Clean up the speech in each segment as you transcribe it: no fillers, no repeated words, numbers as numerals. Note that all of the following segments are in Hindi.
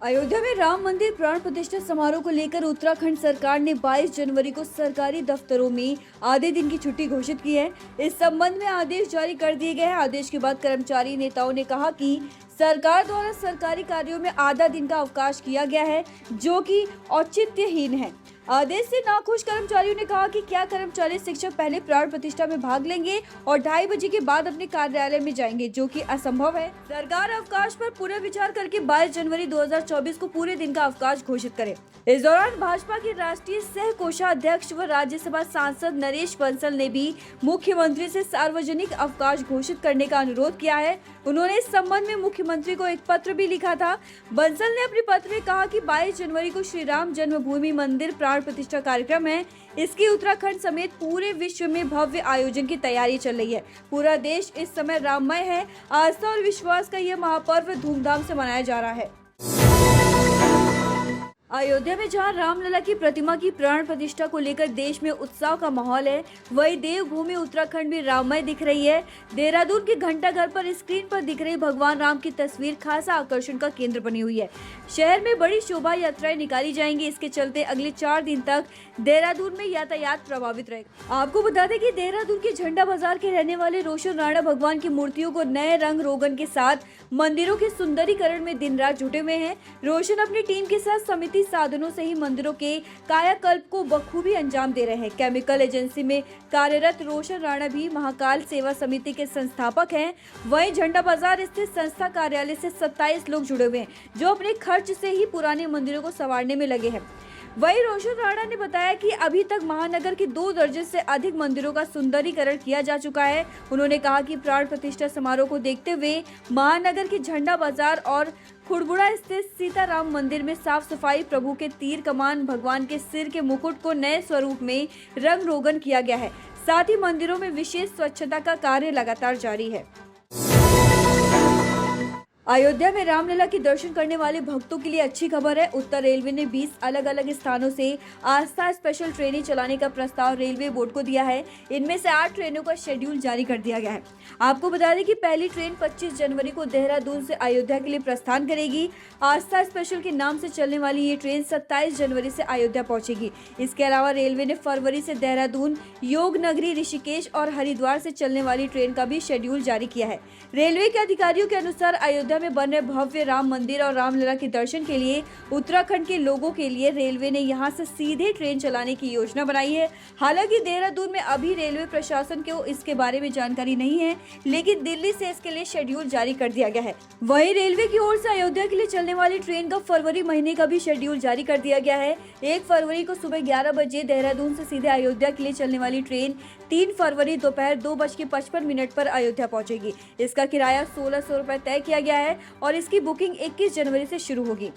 अयोध्या में राम मंदिर प्राण प्रतिष्ठा समारोह को लेकर उत्तराखंड सरकार ने 22 जनवरी को सरकारी दफ्तरों में आधे दिन की छुट्टी घोषित की है। इस संबंध में आदेश जारी कर दिए गए हैं। आदेश के बाद कर्मचारी नेताओं ने कहा कि सरकार द्वारा सरकारी कार्यों में आधा दिन का अवकाश किया गया है, जो कि औचित्यहीन है। आदेश से नाखुश कर्मचारियों ने कहा कि क्या कर्मचारी शिक्षक पहले प्राण प्रतिष्ठा में भाग लेंगे और 2:30 बजे के बाद अपने कार्यालय में जाएंगे, जो कि असंभव है। सरकार अवकाश पर पुनर्विचार करके 22 जनवरी 2024 को पूरे दिन का अवकाश घोषित करे। इस दौरान भाजपा के राष्ट्रीय सह कोषाध्यक्ष व राज्यसभा सांसद नरेश बंसल ने भी मुख्यमंत्री से सार्वजनिक अवकाश घोषित करने का अनुरोध किया है। उन्होंने इस संबंध में मुख्यमंत्री को एक पत्र भी लिखा था। बंसल ने अपने पत्र में कहा कि 22 जनवरी को श्री राम जन्मभूमि मंदिर प्राण प्रतिष्ठा कार्यक्रम है। इसकी उत्तराखंड समेत पूरे विश्व में भव्य आयोजन की तैयारी चल रही है। पूरा देश इस समय राममय है। आस्था और विश्वास का यह महापर्व धूमधाम से मनाया जा रहा है। अयोध्या में जहां रामलला की प्रतिमा की प्राण प्रतिष्ठा को लेकर देश में उत्साह का माहौल है, वहीं देवभूमि उत्तराखंड भी राममय दिख रही है। देहरादून के घंटाघर पर स्क्रीन पर दिख रही भगवान राम की तस्वीर खासा आकर्षण का केंद्र बनी हुई है। शहर में बड़ी शोभा यात्राएं निकाली जाएंगी। इसके चलते अगले 4 दिन तक देहरादून में यातायात प्रभावित रहेगा। आपको बता दें कि देहरादून के झंडा बाजार के रहने वाले रोशन राणा भगवान की मूर्तियों को नए रंग रोगन के साथ मंदिरों के सुंदरीकरण में दिन रात जुटे हुए हैं। रोशन अपनी टीम के साथ समिति साधनों से ही मंदिरों के कायाकल्प को बखूबी अंजाम दे रहे हैं। केमिकल एजेंसी में कार्यरत रोशन राणा भी महाकाल सेवा समिति के संस्थापक हैं। वहीं झंडा बाजार स्थित संस्था कार्यालय से 27 लोग जुड़े हुए हैं, जो अपने खर्च से ही पुराने मंदिरों को संवारने में लगे हैं। वहीं रोशन राणा ने बताया कि अभी तक महानगर के 2 दर्जन से अधिक मंदिरों का सुंदरीकरण किया जा चुका है। उन्होंने कहा कि प्राण प्रतिष्ठा समारोह को देखते हुए महानगर के झंडा बाजार और खुड़बुड़ा स्थित सीताराम मंदिर में साफ सफाई, प्रभु के तीर कमान, भगवान के सिर के मुकुट को नए स्वरूप में रंग रोगन किया गया है। साथ ही मंदिरों में विशेष स्वच्छता का कार्य लगातार जारी है। अयोध्या में रामलला के दर्शन करने वाले भक्तों के लिए अच्छी खबर है। उत्तर रेलवे ने 20 अलग अलग स्थानों से आस्था स्पेशल ट्रेनें चलाने का प्रस्ताव रेलवे बोर्ड को दिया है। इनमें से 8 ट्रेनों का शेड्यूल जारी कर दिया गया है। आपको बता दें कि पहली ट्रेन 25 जनवरी को देहरादून से अयोध्या के लिए प्रस्थान करेगी। आस्था स्पेशल के नाम से चलने वाली ये ट्रेन 27 जनवरी से अयोध्या पहुंचेगी। इसके अलावा रेलवे ने फरवरी से देहरादून, योग नगरी, ऋषिकेश और हरिद्वार से चलने वाली ट्रेन का भी शेड्यूल जारी किया है। रेलवे के अधिकारियों के अनुसार अयोध्या में बन रहे भव्य राम मंदिर और रामलला के दर्शन के लिए उत्तराखंड के लोगों के लिए रेलवे ने यहां से सीधे ट्रेन चलाने की योजना बनाई है। हालांकि देहरादून में अभी रेलवे प्रशासन को इसके बारे में जानकारी नहीं है, लेकिन दिल्ली से इसके लिए शेड्यूल जारी कर दिया गया है। वहीं रेलवे की ओर से अयोध्या के लिए चलने वाली ट्रेन का फरवरी महीने का भी शेड्यूल जारी कर दिया गया है। 1 फरवरी को सुबह 11 बजे देहरादून से सीधे अयोध्या के लिए चलने वाली ट्रेन 3 फरवरी दोपहर 2:55 पर अयोध्या पहुंचेगी। इसका किराया 1600 रुपए तय किया गया है और इसकी बुकिंग 21 जनवरी से शुरू होगी।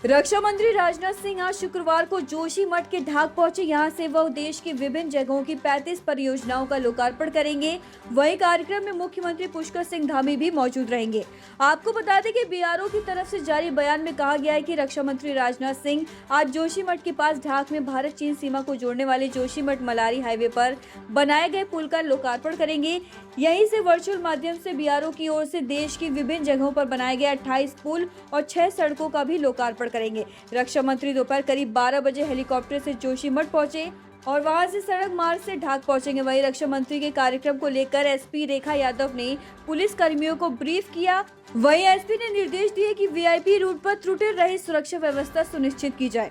रक्षा मंत्री राजनाथ सिंह आज शुक्रवार को जोशीमठ के ढाक पहुंचे। यहां से वह देश की विभिन्न जगहों की 35 परियोजनाओं का लोकार्पण करेंगे। वहीं कार्यक्रम में मुख्यमंत्री पुष्कर सिंह धामी भी मौजूद रहेंगे। आपको बता दें कि बीआरओ की तरफ से जारी बयान में कहा गया है कि रक्षा मंत्री राजनाथ सिंह आज जोशीमठ के पास ढाक में भारत चीन सीमा को जोड़ने वाले जोशीमठ मलारी हाईवे पर बनाए गए पुल का लोकार्पण करेंगे। यहीं से वर्चुअल माध्यम से बीआरओ की ओर से देश की विभिन्न जगहों पर बनाए गए 28 पुल और 6 सड़कों का भी लोकार्पण करेंगे। रक्षा मंत्री दोपहर करीब 12 बजे हेलीकॉप्टर से जोशीमठ पहुंचे और वहां से सड़क मार्ग से ढाक पहुंचेंगे। वहीं रक्षा मंत्री के कार्यक्रम को लेकर एसपी रेखा यादव ने पुलिस कर्मियों को ब्रीफ किया। वहीं एसपी ने निर्देश दिए कि वीआईपी रूट पर त्रुटि रहित सुरक्षा व्यवस्था सुनिश्चित की जाए।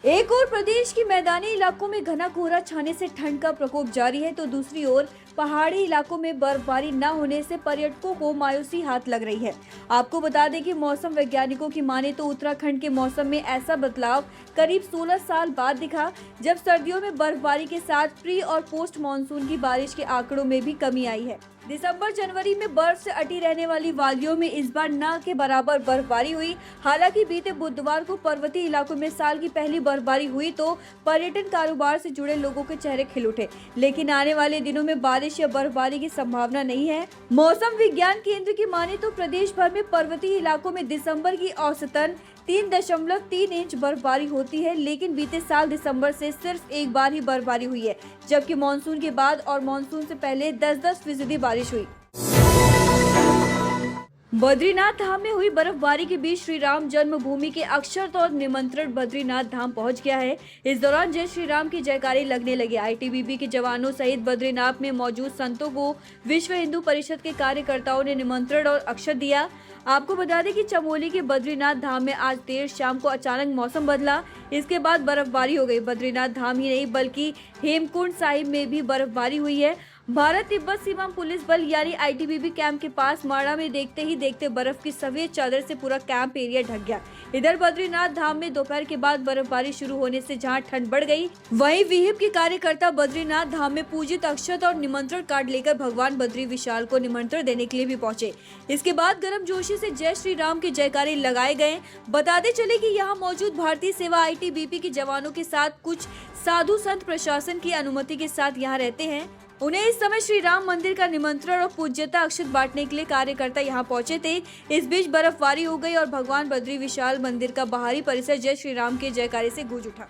एक ओर प्रदेश के मैदानी इलाकों में घना कोहरा छाने से ठंड का प्रकोप जारी है, तो दूसरी ओर पहाड़ी इलाकों में बर्फबारी न होने से पर्यटकों को मायूसी हाथ लग रही है। आपको बता दें कि मौसम वैज्ञानिकों की माने तो उत्तराखंड के मौसम में ऐसा बदलाव करीब 16 साल बाद दिखा, जब सर्दियों में बर्फबारी के साथ प्री और पोस्ट मानसून की बारिश के आंकड़ों में भी कमी आई है। दिसंबर जनवरी में बर्फ से अटी रहने वाली वादियों में इस बार न के बराबर बर्फबारी हुई। हालांकि बीते बुधवार को पर्वतीय इलाकों में साल की पहली बर्फबारी हुई तो पर्यटन कारोबार से जुड़े लोगों के चेहरे खिल उठे, लेकिन आने वाले दिनों में बारिश या बर्फबारी की संभावना नहीं है। मौसम विज्ञान केंद्र की माने तो प्रदेश भर में पर्वतीय इलाकों में दिसंबर की औसतन 3.3 इंच बर्फबारी होती है, लेकिन बीते साल दिसंबर से सिर्फ एक बार ही बर्फबारी हुई है, जबकि मानसून के बाद और मानसून से पहले 10-10% बारिश हुई। बद्रीनाथ धाम में हुई बर्फबारी के बीच श्री राम जन्मभूमि के अक्षरतौर निमंत्रण बद्रीनाथ धाम पहुंच गया है। इस दौरान जय श्री राम की जयकारे लगने लगे। आईटीबीपी के जवानों सहित बद्रीनाथ में मौजूद संतों को विश्व हिंदू परिषद के कार्यकर्ताओं ने निमंत्रण और अक्षर दिया। आपको बता दें कि चमोली के बद्रीनाथ धाम में आज देर शाम को अचानक मौसम बदला। इसके बाद बर्फबारी हो गई। बद्रीनाथ धाम ही नहीं बल्कि हेमकुंड साहिब में भी बर्फबारी हुई है। भारत तिब्बत सीमा पुलिस बल यानी आईटीबीपी कैंप के पास माड़ा में देखते बर्फ की सफेद चादर से पूरा कैंप एरिया ढक गया। इधर बद्रीनाथ धाम में दोपहर के बाद बर्फबारी शुरू होने से जहां ठंड बढ़ गई, वहीं विहिप के कार्यकर्ता बद्रीनाथ धाम में पूजित अक्षत और निमंत्रण कार्ड लेकर भगवान बद्री विशाल को निमंत्रण देने के लिए भी पहुंचे। इसके बाद गर्मजोशी से जय श्री राम के जयकारे लगाए गए। बताते चले कि यहाँ मौजूद भारतीय सेवा आईटीबीपी के जवानों के साथ कुछ साधु संत प्रशासन की अनुमति के साथ यहाँ रहते हैं। उन्हें इस समय श्री राम मंदिर का निमंत्रण और पूज्यता अक्षत बांटने के लिए कार्यकर्ता यहां पहुंचे थे। इस बीच बर्फबारी हो गई और भगवान बद्री विशाल मंदिर का बाहरी परिसर जय श्री राम के जयकारे से गूंज उठा।